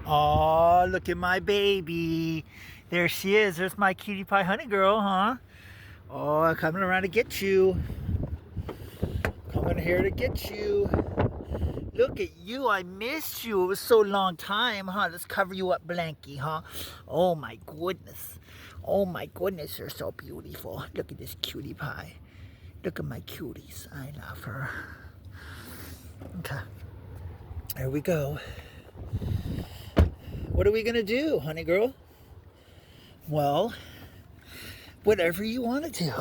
Oh, look at my baby. There she is. There's my cutie pie honey girl, huh? Oh, I'm coming around to get you. Coming here to get you. Look at you. I missed you. It was so long time, huh? Let's cover you up, blankie, huh? Oh my goodness. Oh my goodness, you're so beautiful. Look at this cutie pie. Look at my cuties. I love her. Okay. There we go. What are we gonna do, honey girl? Well, whatever you want to do.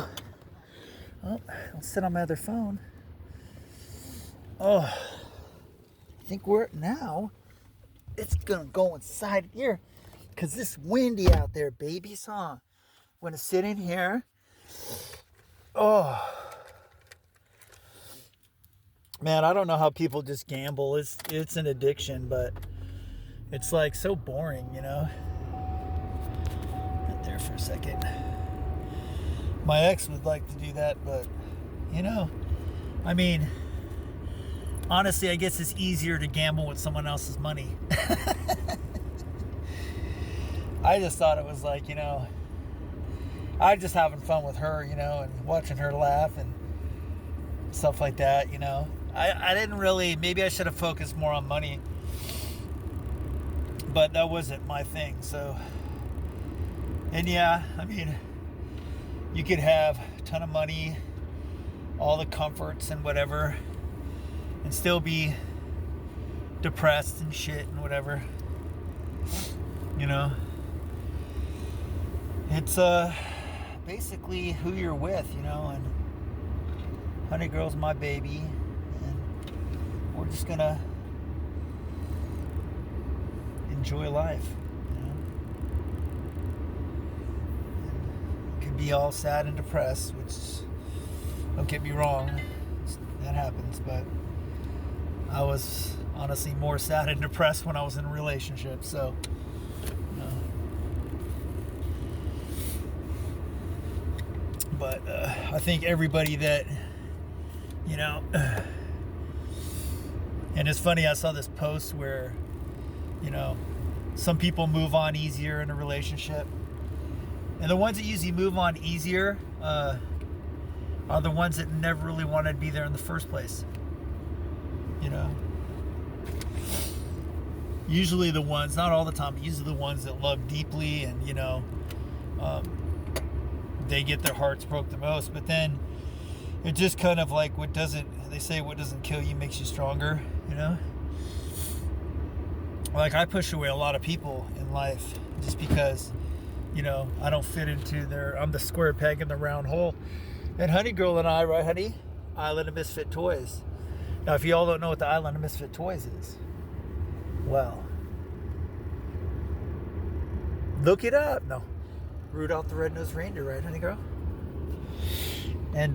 Oh, I'll sit on my other phone. Oh, I think we're now. It's gonna go inside here because it's windy out there, babies, huh? We're gonna sit in here. Oh, man, I don't know how people just gamble. It's an addiction, but it's like so boring, you know. Right there for a second. My ex would like to do that, but you know, I mean, honestly, I guess it's easier to gamble with someone else's money. I just thought it was like, you know, I just having fun with her, you know, and watching her laugh and stuff like that, you know. I didn't really, maybe I should have focused more on money, but that wasn't my thing. So, and yeah, I mean, you could have a ton of money, all the comforts and whatever, and still be depressed and shit and whatever, you know. It's basically who you're with, you know. And honey girl's my baby, and we're just gonna enjoy life, you know. And it could be all sad and depressed, which, don't get me wrong, that happens, but I was honestly more sad and depressed when I was in a relationship, so, you know. But I think everybody that, you know, and it's funny, I saw this post where, you know, some people move on easier in a relationship, and the ones that usually move on easier are the ones that never really wanted to be there in the first place, you know. Usually the ones, not all the time, but usually the ones that love deeply and, you know, they get their hearts broke the most. But then it just kind of like they say what doesn't kill you makes you stronger, you know. Like, I push away a lot of people in life just because, you know, I don't fit into I'm the square peg in the round hole. And honey girl and I, right, honey? Island of Misfit Toys. Now, if you all don't know what the Island of Misfit Toys is, well, look it up. No, Rudolph the Red-Nosed Reindeer, right, honey girl? And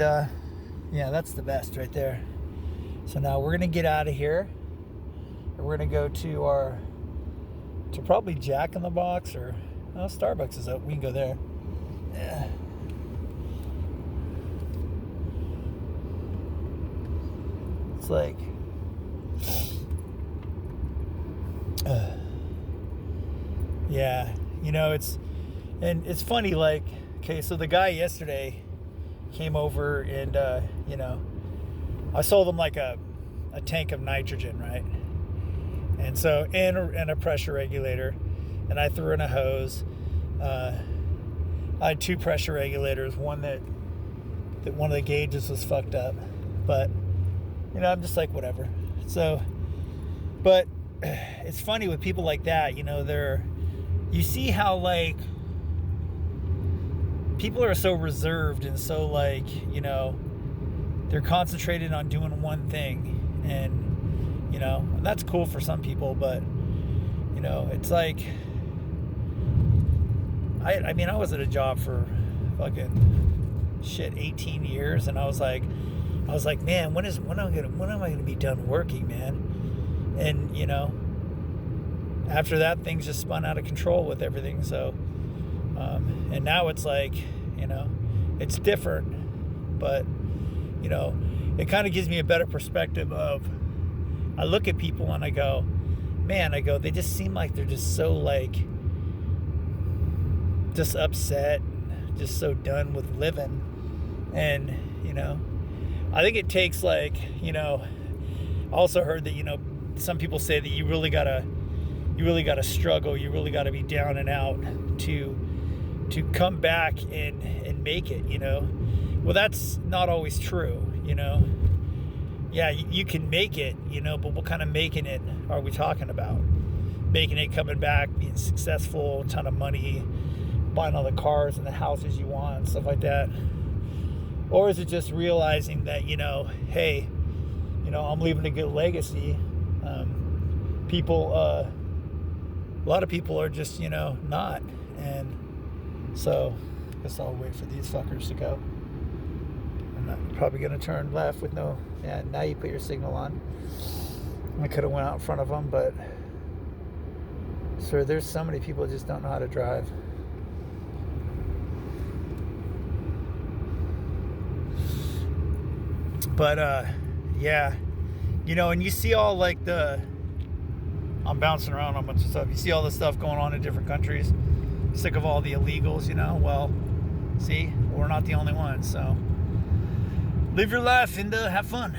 yeah, that's the best right there. So now we're gonna get out of here, and we're gonna go to probably Jack in the Box, or Starbucks is up. We can go there. Yeah. It's like, yeah, you know, it's funny, like, okay, so the guy yesterday came over and, you know, I sold him like a tank of nitrogen, right? And so, and a pressure regulator, and I threw in a hose. I had two pressure regulators, one that one of the gauges was fucked up, but, you know, I'm just like, whatever. So, but it's funny with people like that, you know, you see how, like, people are so reserved and so, like, you know, they're concentrated on doing one thing, and, you know, that's cool for some people, but, you know, it's like, I mean, I was at a job for fucking 18 years, and I was like, man, when am I gonna be done working, man? And, you know, after that, things just spun out of control with everything. So, and now it's like, you know, it's different, but, you know, it kind of gives me a better perspective of, I look at people and I go, man, I go, they just seem like they're just so like, just upset, just so done with living. And, you know, I think it takes like, you know, I also heard that, you know, some people say that you really gotta struggle, you really gotta be down and out to come back and make it, you know. Well, that's not always true, you know. Yeah, you can make it, you know, but what kind of making it are we talking about? Making it, coming back, being successful, a ton of money, buying all the cars and the houses you want, stuff like that? Or is it just realizing that, you know, hey, you know, I'm leaving a good legacy. A lot of people are just, you know, not. And so I guess I'll wait for these fuckers to go. I'm probably going to turn left with no, yeah, now you put your signal on. I could have went out in front of them, but sir, there's so many people that just don't know how to drive. But yeah, you know, and you see all like I'm bouncing around on a bunch of stuff. You see all the stuff going on in different countries. Sick of all the illegals, you know. Well, see, we're not the only ones. So live your life and have fun.